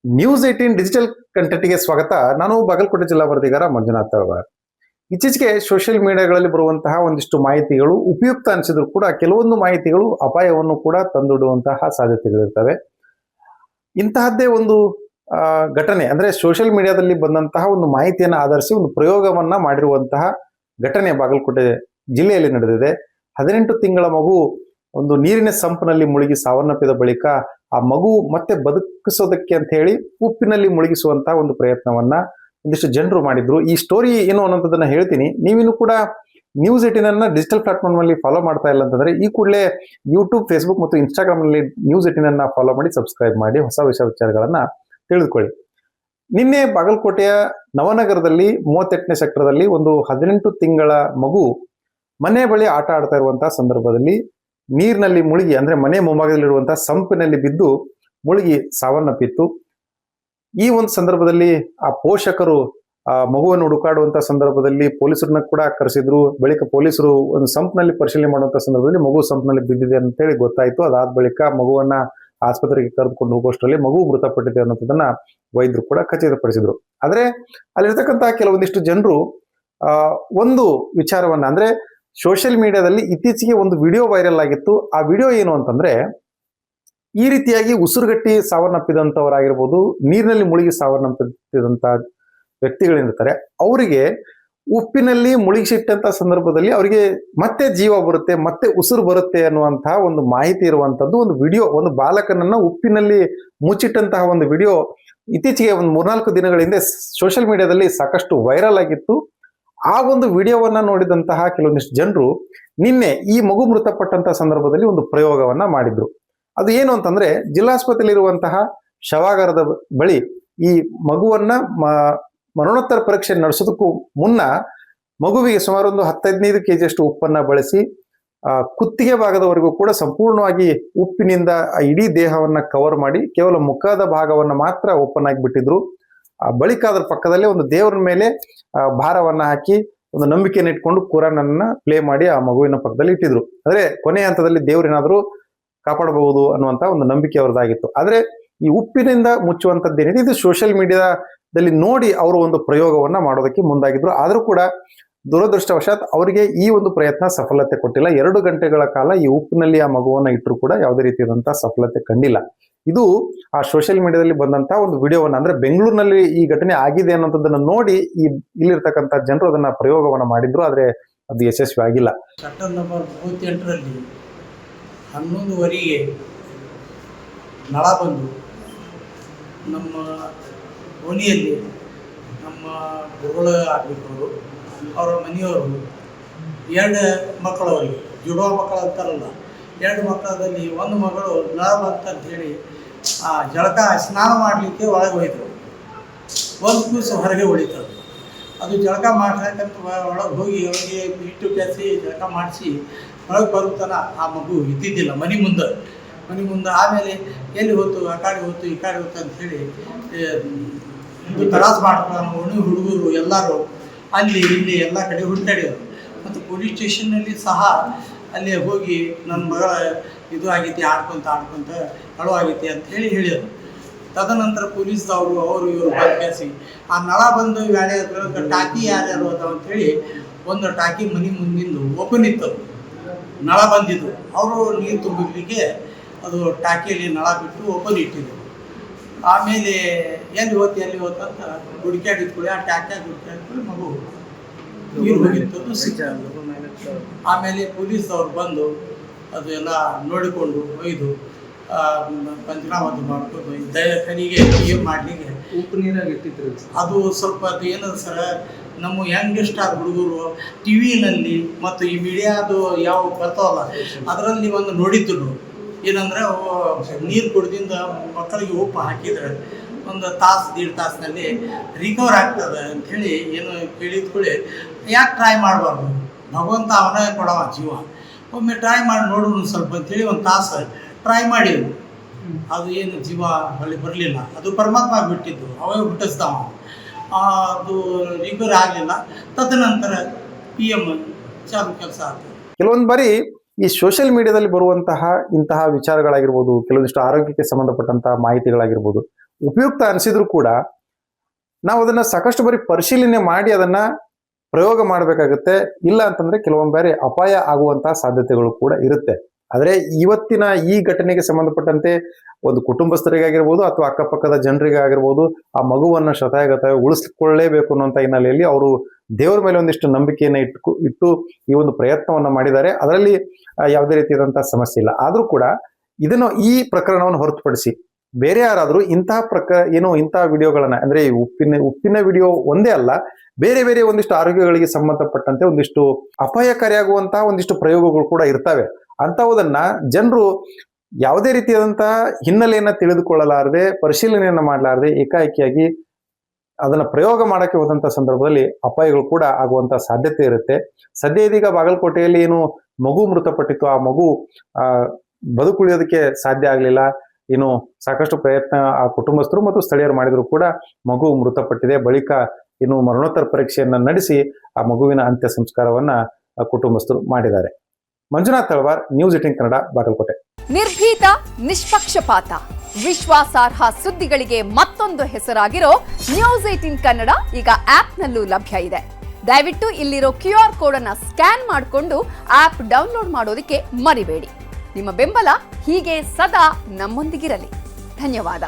News 18 digital ಕಂಟೆಂಟ್ಗೆ ಸ್ವಾಗತ. ನಾನು ಬಾಗಲಕೋಟೆ ಜಿಲ್ಲಾ ವರದಿಗಾರ ಮಂಜುನಾಥ್ ತಳವಾರ್. ಇತ್ತೀಚೆಗೆ ಸೋಷಿಯಲ್ ಮೀಡಿಯಾಗಳಲ್ಲಿ ಬರುವಂತಹ ಒಂದಿಷ್ಟು ಮಾಹಿತಿಗಳು ಉಪಯುಕ್ತ ಅನಿಸಿದ್ರು ಕೂಡ ಕೆಲವೊಂದು ಮಾಹಿತಿಗಳು ಅಪಾಯವನ್ನು ಕೂಡ ತಂದೊಡ್ಡುವಂತಹ ಸಾಧ್ಯತೆಗಳಿರ್ತವೆ. ಇಂತಹದ್ದೇ ಒಂದು ಘಟನೆ ಅಂದ್ರೆ ಸೋಷಿಯಲ್ ಮೀಡಿಯಾದಲ್ಲಿ ಬಂದಂತಹ ಒಂದು ಮಾಹಿತಿಯನ್ನು ಆಧರಿಸಿ ಒಂದು ಪ್ರಯೋಗವನ್ನ ಮಾಡಿರುವಂತಹ ಘಟನೆ ಬಾಗಲಕೋಟೆ ಜಿಲ್ಲೆಯಲ್ಲಿ ನಡೆದಿದೆ. 18 ತಿಂಗಳ ಮಗು ಒಂದು ನೀರಿನ ಸಂಪಿನಲ್ಲಿ ಮುಳುಗಿ ಸಾವನ್ನಪ್ಪಿದ ಬಳಿಕ ಆ ಮಗು ಮತ್ತೆ ಬದುಕಿಸೋದಕ್ಕೆ ಅಂತ ಹೇಳಿ ಉಪ್ಪಿನಲ್ಲಿ ಮುಳುಗಿಸುವಂತಹ ಒಂದು ಪ್ರಯತ್ನವನ್ನ ಒಂದಿಷ್ಟು ಜನರು ಮಾಡಿದ್ರು. ಈ ಸ್ಟೋರಿ ಏನು ಅನ್ನೋದನ್ನ ಹೇಳ್ತೀನಿ. ನೀವಿನ್ನು ಕೂಡ ನ್ಯೂಸ್ 18 ಡಿಜಿಟಲ್ ಪ್ಲಾಟ್ಫಾರ್ಮ್ ಅಲ್ಲಿ ಫಾಲೋ ಮಾಡ್ತಾ ಇಲ್ಲ ಅಂತಂದ್ರೆ ಈ ಕೂಡಲೇ ಯೂಟ್ಯೂಬ್, ಫೇಸ್ಬುಕ್ ಮತ್ತು ಇನ್ಸ್ಟಾಗ್ರಾಮ್ ನಲ್ಲಿ ನ್ಯೂಸ್ 18 ಫಾಲೋ ಮಾಡಿ ಸಬ್ಸ್ಕ್ರೈಬ್ ಮಾಡಿ ಹೊಸ ವಿಚಾರಗಳನ್ನ ತಿಳಿದುಕೊಳ್ಳಿ. ನಿನ್ನೆ ಬಾಗಲಕೋಟೆಯ ನವನಗರದಲ್ಲಿ 38ನೇ ಸೆಕ್ಟರ್ದಲ್ಲಿ ಒಂದು 18 ತಿಂಗಳ ಮಗು ಮನೆ ಬಳಿ ಆಟ ಆಡ್ತಾ ಇರುವಂತಹ ಸಂದರ್ಭದಲ್ಲಿ ನೀರಿನಲ್ಲಿ ಮುಳುಗಿ ಅಂದ್ರೆ ಮನೆ ಮುಂಭಾಗದಲ್ಲಿರುವಂತಹ ಸಂಪಿನಲ್ಲಿ ಬಿದ್ದು ಮುಳುಗಿ ಸಾವನ್ನಪ್ಪಿತ್ತು. ಈ ಒಂದು ಸಂದರ್ಭದಲ್ಲಿ ಆ ಪೋಷಕರು ಆ ಮಗುವನ್ನು ಹುಡುಕಾಡುವಂತಹ ಸಂದರ್ಭದಲ್ಲಿ ಪೊಲೀಸರನ್ನ ಕೂಡ ಕರೆಸಿದ್ರು. ಬಳಿಕ ಪೊಲೀಸರು ಒಂದು ಸಂಪ್ನಲ್ಲಿ ಪರಿಶೀಲನೆ ಮಾಡುವಂತಹ ಸಂದರ್ಭದಲ್ಲಿ ಮಗು ಸಂಪ್ನಲ್ಲಿ ಬಿದ್ದಿದೆ ಅಂತೇಳಿ ಗೊತ್ತಾಯ್ತು. ಅದಾದ ಬಳಿಕ ಮಗುವನ್ನ ಆಸ್ಪತ್ರೆಗೆ ಕರೆದುಕೊಂಡು ಹೋಗುವಷ್ಟರಲ್ಲಿ ಮಗು ಮೃತಪಟ್ಟಿದೆ ಅನ್ನೋದನ್ನ ವೈದ್ಯರು ಕೂಡ ಖಚಿತಪಡಿಸಿದ್ರು. ಆದ್ರೆ ಅಲ್ಲಿರ್ತಕ್ಕಂತಹ ಕೆಲವೊಂದಿಷ್ಟು ಜನರು ಒಂದು ವಿಚಾರವನ್ನ ಅಂದ್ರೆ ಸೋಷಿಯಲ್ ಮೀಡಿಯಾದಲ್ಲಿ ಇತ್ತೀಚೆಗೆ ಒಂದು ವಿಡಿಯೋ ವೈರಲ್ ಆಗಿತ್ತು. ಆ ವಿಡಿಯೋ ಏನು ಅಂತಂದ್ರೆ ಈ ರೀತಿಯಾಗಿ ಉಸಿರುಗಟ್ಟಿ ಸಾವನ್ನಪ್ಪಿದಂತವರಾಗಿರ್ಬೋದು, ನೀರಿನಲ್ಲಿ ಮುಳುಗಿ ಸಾವನ್ನಪ್ಪಿದಂತ ವ್ಯಕ್ತಿಗಳೇನಿರ್ತಾರೆ ಅವರಿಗೆ ಉಪ್ಪಿನಲ್ಲಿ ಮುಳುಗಿಸಿಟ್ಟಂತ ಸಂದರ್ಭದಲ್ಲಿ ಅವರಿಗೆ ಮತ್ತೆ ಜೀವ ಬರುತ್ತೆ, ಮತ್ತೆ ಉಸಿರು ಬರುತ್ತೆ ಅನ್ನುವಂತಹ ಒಂದು ಮಾಹಿತಿ ಇರುವಂತದ್ದು ಒಂದು ವಿಡಿಯೋ, ಒಂದು ಬಾಲಕನನ್ನ ಉಪ್ಪಿನಲ್ಲಿ ಮುಚ್ಚಿಟ್ಟಂತಹ ಒಂದು ವಿಡಿಯೋ ಇತ್ತೀಚೆಗೆ ಒಂದು 3-4 ದಿನಗಳ ಹಿಂದೆ ಸೋಷಿಯಲ್ ಮೀಡಿಯಾದಲ್ಲಿ ಸಾಕಷ್ಟು ವೈರಲ್ ಆಗಿತ್ತು. ಆ ಒಂದು ವಿಡಿಯೋವನ್ನ ನೋಡಿದಂತಹ ಕೆಲವೊಂದಿಷ್ಟು ಜನರು ನಿನ್ನೆ ಈ ಮಗು ಮೃತಪಟ್ಟಂತಹ ಸಂದರ್ಭದಲ್ಲಿ ಒಂದು ಪ್ರಯೋಗವನ್ನ ಮಾಡಿದ್ರು. ಅದು ಏನು ಅಂತಂದ್ರೆ ಜಿಲ್ಲಾಸ್ಪತ್ರೆಯಲ್ಲಿರುವಂತಹ ಶವಾಗಾರದ ಬಳಿ ಈ ಮಗುವನ್ನ ಮರಣೋತ್ತರ ಪರೀಕ್ಷೆ ನಡೆಸೋದಕ್ಕೂ ಮುನ್ನ ಮಗುವಿಗೆ ಸುಮಾರು ಒಂದು 10-15 ಕೆಜಿಯಷ್ಟು ಉಪ್ಪನ್ನ ಬಳಸಿ ಕುತ್ತಿಗೆ ಭಾಗದವರೆಗೂ ಕೂಡ ಸಂಪೂರ್ಣವಾಗಿ ಉಪ್ಪಿನಿಂದ ಇಡೀ ದೇಹವನ್ನ ಕವರ್ ಮಾಡಿ ಕೇವಲ ಮುಖದ ಭಾಗವನ್ನ ಮಾತ್ರ ಓಪನ್ ಆಗಿ ಬಿಟ್ಟಿದ್ರು. ಬಳಿಕ ಅದರ ಪಕ್ಕದಲ್ಲೇ ಒಂದು ದೇವರ ಮೇಲೆ ಭಾರವನ್ನ ಹಾಕಿ ಒಂದು ನಂಬಿಕೆಯನ್ನು ಇಟ್ಕೊಂಡು ಕುರಾನ್ ಅನ್ನ ಪ್ಲೇ ಮಾಡಿ ಆ ಮಗುವಿನ ಪಕ್ಕದಲ್ಲಿ ಇಟ್ಟಿದ್ರು. ಅಂದ್ರೆ ಕೊನೆ ಹಂತದಲ್ಲಿ ದೇವರೇನಾದ್ರೂ ಕಾಪಾಡಬಹುದು ಅನ್ನುವಂತ ಒಂದು ನಂಬಿಕೆ ಅವರದಾಗಿತ್ತು. ಆದ್ರೆ ಈ ಉಪ್ಪಿನಿಂದ ಮುಚ್ಚುವಂತದ್ದೇನಿದೆ ಇದು ಸೋಷಿಯಲ್ ಮೀಡಿಯಾದಲ್ಲಿ ನೋಡಿ ಅವರು ಒಂದು ಪ್ರಯೋಗವನ್ನ ಮಾಡೋದಕ್ಕೆ ಮುಂದಾಗಿದ್ರು. ಆದ್ರೂ ಕೂಡ ದುರದೃಷ್ಟವಶಾತ್ ಅವರಿಗೆ ಈ ಒಂದು ಪ್ರಯತ್ನ ಸಫಲತೆ ಕೊಟ್ಟಿಲ್ಲ. 2 ಗಂಟೆಗಳ ಕಾಲ ಈ ಉಪ್ಪಿನಲ್ಲಿ ಆ ಮಗುವನ್ನ ಇಟ್ಟರು ಕೂಡ ಯಾವುದೇ ರೀತಿಯಾದಂತಹ ಸಫಲತೆ ಕಂಡಿಲ್ಲ. ಇದು ಆ ಸೋಷಿಯಲ್ ಮೀಡಿಯಾದಲ್ಲಿ ಬಂದಂತಹ ಒಂದು ವಿಡಿಯೋವನ್ನ ಅಂದ್ರೆ ಬೆಂಗಳೂರಿನಲ್ಲಿ ಈ ಘಟನೆ ಆಗಿದೆ ಅನ್ನೋದನ್ನ ನೋಡಿ ಇಲ್ಲಿರ್ತಕ್ಕಂಥ ಜನರು ಅದನ್ನ ಪ್ರಯೋಗವನ್ನ ಮಾಡಿದ್ರು. ಆದ್ರೆ ಅದು ಯಶಸ್ವಿ ಆಗಿಲ್ಲ. ಸೆಕ್ಟರ್ ನಂಬರ್ 38ರಲ್ಲಿ 11ವರೆಗೆ ನಳ ಬಂದು ನಮ್ಮ ಓಣಿಯಲ್ಲಿ ನಮ್ಮ ಗುರುಗಳ ಆಗಬೇಕು ಅವರ ಮನೆಯವರು 2 ಮಕ್ಕಳವರಿಗೆ ಜುಡುವ ಮಕ್ಕಳು ಅಂತಾರಲ್ಲ, 2 ಮಕ್ಕಳದಲ್ಲಿ ಒಂದು ಮಗಳು ನಳ ಬಂತಂತ ಹೇಳಿ ಜಳಕ ಸ್ನಾನ ಮಾಡಲಿಕ್ಕೆ ಒಳಗೆ ಹೋಯ್ತು. ಒಂದು ಕೂಸು ಹೊರಗೆ ಉಳಿತದೆ. ಅದು ಜಳಕ ಮಾಡ್ಬೇಕಂತ ಒಳಗೆ ಹೋಗಿ ಅವರಿಗೆ ಹಿಟ್ಟು ಕೆಸಿ ಜಳಕ ಮಾಡಿಸಿ ಒಳಗೆ ಬರುತ್ತಾನ ಆ ಮಗು ಇದ್ದಿದ್ದಿಲ್ಲ ಮನೆ ಮುಂದೆ. ಆಮೇಲೆ ಎಲ್ಲಿ ಹೋಯ್ತು, ಆ ಕಡೆ ಹೋಯ್ತು ಈ ಕಡೆ ಹೋಯ್ತು ಅಂಥೇಳಿ ಇದು ತರಾಸು ಮಾಡ್ತಾರೆ. ಓಣಿ ಹುಡುಗರು ಎಲ್ಲರೂ ಅಲ್ಲಿ ಇಲ್ಲಿ ಎಲ್ಲ ಕಡೆ ಹುಡುಕಾಡಿದರು. ಮತ್ತು ಪೊಲೀಸ್ ಸ್ಟೇಷನ್ನಲ್ಲಿ ಸಹ ಅಲ್ಲಿ ಹೋಗಿ ನನ್ನ ಮಗಳ ಇದು ಆಗೈತಿ ಆಡ್ಕೊಂತ ಅಳು ಆಗೈತಿ ಅಂತ ಹೇಳಿದರು. ತದನಂತರ ಪೊಲೀಸ್ದವರು ಅವರು ಇವರು ಬಂದು ಆ ನಳ ಬಂದು ಗಾಡಿ ಟಾಕಿ ಯಾರ್ಯಾರು ಅದಾವ ಅಂಥೇಳಿ ಒಂದು ಟಾಕಿ ಮನೆ ಮುಂದಿಂದು ಓಪನ್ ಇತ್ತು, ನಳ ಬಂದಿದ್ದು. ಅವರು ನೀರು ತುಂಬಲಿಕ್ಕೆ ಅದು ಟಾಕಿಯಲ್ಲಿ ನಳ ಬಿಟ್ಟು ಓಪನ್ ಇಟ್ಟಿದ್ರು. ಆಮೇಲೆ ಎಲ್ಲಿ ಹೋತು ಅಂತ ಹುಡುಕಾಡಿದ್ಕೊಳ್ಳಿ ಆ ಟ್ಯಾಕ್ಯಾಗ ಹುಡುಕಾಡಿದ್ಕೊಳ್ಳಿ ಮಗು ನೀರು ಹೋಗಿತ್ತು ಸಿಕ್ಕಿದ್ರು. ಆಮೇಲೆ ಪೊಲೀಸ್ದವ್ರು ಬಂದು ಅದು ಎಲ್ಲ ನೋಡಿಕೊಂಡು ಒಯ್ದು ಪಂಚನಾಮದ್ದು ಮಾಡ್ಕೊಂಡು ಕನಿಗೆ ಏನು ಮಾಡಲಿಕ್ಕೆ ಉಪ್ಪು ನೀರಾಗಿ ಇಟ್ಟಿದ್ರು. ಅದು ಸ್ವಲ್ಪ ಅದು ಏನದು ಸರ ನಮ್ಮ ಯಂಗೆಸ್ಟ್ ಆದ ಹುಡುಗರು ಟಿ ವಿನಲ್ಲಿ ಮತ್ತು ಈ ಮೀಡಿಯಾದು ಯಾವ ಬರ್ತಾವಲ್ಲ ಅದರಲ್ಲಿ ಒಂದು ನೋಡಿದ್ರು ಏನಂದ್ರೆ ನೀರು ಕುಡ್ದಿಂದ ಮಕ್ಕಳಿಗೆ ಉಪ್ಪು ಹಾಕಿದ್ರೆ ಒಂದು ದೀಡ್ ತಾಸಿನಲ್ಲಿ ರಿಕವರ್ ಆಗ್ತದೆ ಅಂಥೇಳಿ ಏನು ಕೇಳಿದ್ಕೊಳ್ಳಿ. ಯಾಕೆ ಟ್ರೈ ಮಾಡಬಾರ್ದು, ಭಗವಂತ ಅವನೇ ಕೊಡವ ಜೀವ, ಒಮ್ಮೆ ಟ್ರೈ ಮಾಡಿ ನೋಡೋಣ ಸ್ವಲ್ಪ ಅಂತೇಳಿ ಒಂದು ತಾಸು ಟ್ರೈ ಮಾಡಿದ್ರು. ಅದು ಏನು ಜೀವ ಹೊಳ್ಳಿ ಬರಲಿಲ್ಲ, ಅದು ಪರಮಾತ್ಮ ಬಿಟ್ಟಿದ್ದು, ಅವೇ ಹುಟ್ಟಿಸ್ತಾವ. ಅದು ರಿಕವರ್ ಆಗಲಿಲ್ಲ. ತದನಂತರ PM ಚಾಲು ಕೆಲಸ ಆಗ್ತದೆ. ಕೆಲವೊಂದು ಬಾರಿ ಈ ಸೋಷಿಯಲ್ ಮೀಡಿಯಾದಲ್ಲಿ ಬರುವಂತಹ ಇಂತಹ ವಿಚಾರಗಳಾಗಿರ್ಬೋದು, ಕೆಲವೊಂದಿಷ್ಟು ಆರೋಗ್ಯಕ್ಕೆ ಸಂಬಂಧಪಟ್ಟಂತಹ ಮಾಹಿತಿಗಳಾಗಿರ್ಬೋದು, ಉಪಯುಕ್ತ ಅನಿಸಿದ್ರು ಕೂಡ ನಾವು ಅದನ್ನ ಸಾಕಷ್ಟು ಬಾರಿ ಪರಿಶೀಲನೆ ಮಾಡಿ ಅದನ್ನ ಪ್ರಯೋಗ ಮಾಡಬೇಕಾಗುತ್ತೆ. ಇಲ್ಲ ಅಂತಂದ್ರೆ ಕೆಲವೊಂದು ಬಾರಿ ಅಪಾಯ ಆಗುವಂತಹ ಸಾಧ್ಯತೆಗಳು ಕೂಡ ಇರುತ್ತೆ. ಆದ್ರೆ ಇವತ್ತಿನ ಈ ಘಟನೆಗೆ ಸಂಬಂಧಪಟ್ಟಂತೆ ಒಂದು ಕುಟುಂಬಸ್ಥರಿಗಾಗಿರ್ಬೋದು ಅಥವಾ ಅಕ್ಕಪಕ್ಕದ ಜನರಿಗಾಗಿರ್ಬೋದು ಆ ಮಗುವನ್ನ ಶತಾಯಗತಾಯ ಉಳಿಸ್ಕೊಳ್ಳೇಬೇಕು ಅನ್ನುವಂಥ ಹಿನ್ನೆಲೆಯಲ್ಲಿ ಅವರು ದೇವರ ಮೇಲೆ ಒಂದಿಷ್ಟು ನಂಬಿಕೆಯನ್ನ ಇಟ್ಟು ಈ ಒಂದು ಪ್ರಯತ್ನವನ್ನ ಮಾಡಿದ್ದಾರೆ. ಅದರಲ್ಲಿ ಯಾವುದೇ ರೀತಿಯಾದಂತಹ ಸಮಸ್ಯೆ ಇಲ್ಲ. ಆದ್ರೂ ಕೂಡ ಈ ಪ್ರಕರಣವನ್ನು ಹೊರತುಪಡಿಸಿ ಬೇರೆ ಯಾರಾದ್ರೂ ಇಂತಹ ವಿಡಿಯೋಗಳನ್ನ ಅಂದ್ರೆ ಉಪ್ಪಿನ ವಿಡಿಯೋ ಒಂದೇ ಅಲ್ಲ, ಬೇರೆ ಬೇರೆ ಒಂದಿಷ್ಟು ಆರೋಗ್ಯಗಳಿಗೆ ಸಂಬಂಧಪಟ್ಟಂತೆ ಒಂದಿಷ್ಟು ಅಪಾಯಕಾರಿಯಾಗುವಂತಹ ಒಂದಿಷ್ಟು ಪ್ರಯೋಗಗಳು ಕೂಡ ಇರ್ತವೆ. ಅಂತವುದನ್ನ ಜನರು ಯಾವುದೇ ರೀತಿಯಾದಂತಹ ಹಿನ್ನೆಲೆಯನ್ನ ತಿಳಿದುಕೊಳ್ಳಲಾರದೆ, ಪರಿಶೀಲನೆಯನ್ನ ಮಾಡಲಾರದೆ ಏಕಾಏಕಿಯಾಗಿ ಅದನ್ನ ಪ್ರಯೋಗ ಮಾಡಕ್ಕೆ ಹೋದಂತ ಸಂದರ್ಭದಲ್ಲಿ ಅಪಾಯಗಳು ಕೂಡ ಆಗುವಂತ ಸಾಧ್ಯತೆ ಇರುತ್ತೆ. ಸದ್ಯ ಇದೀಗ ಬಾಗಲಕೋಟೆಯಲ್ಲಿ ಏನು ಮಗು ಮೃತಪಟ್ಟಿತ್ತು, ಆ ಮಗು ಬದುಕುಳಿಯೋದಕ್ಕೆ ಸಾಧ್ಯ ಆಗ್ಲಿಲ್ಲ. ಇನ್ನು ಸಾಕಷ್ಟು ಪ್ರಯತ್ನ ಆ ಕುಟುಂಬಸ್ಥರು ಮತ್ತು ಸ್ಥಳೀಯರು ಮಾಡಿದ್ರು ಕೂಡ ಮಗು ಮೃತಪಟ್ಟಿದೆ. ಬಳಿಕ ಇನ್ನು ಮರಣೋತ್ತರ ಪರೀಕ್ಷೆಯನ್ನ ನಡೆಸಿ ಆ ಮಗುವಿನ ಅಂತ್ಯ ಸಂಸ್ಕಾರವನ್ನ ಕುಟುಂಬಸ್ಥರು ಮಾಡಿದ್ದಾರೆ. ಮಂಜುನಾಥ್ ತಳವಾರ್, ನ್ಯೂಸ್ 18 ಕನ್ನಡ, ಬಾಗಲಕೋಟೆ. ನಿರ್ಭೀತ, ನಿಷ್ಪಕ್ಷಪಾತ, ವಿಶ್ವಾಸಾರ್ಹ ಸುದ್ದಿಗಳಿಗೆ ಮತ್ತೊಂದು ಹೆಸರಾಗಿರೋ ನ್ಯೂಸ್ 18 ಕನ್ನಡ ಈಗ ಆಪ್ನಲ್ಲೂ ಲಭ್ಯ ಇದೆ. ದಯವಿಟ್ಟು ಇಲ್ಲಿರೋ QR ಕೋಡ್ ಅನ್ನ ಸ್ಕ್ಯಾನ್ ಮಾಡಿಕೊಂಡು ಆಪ್ ಡೌನ್ಲೋಡ್ ಮಾಡೋದಕ್ಕೆ ಮರಿಬೇಡಿ. ನಿಮ್ಮ ಬೆಂಬಲ ಹೀಗೆ ಸದಾ ನಮ್ಮೊಂದಿಗಿರಲಿ. ಧನ್ಯವಾದ.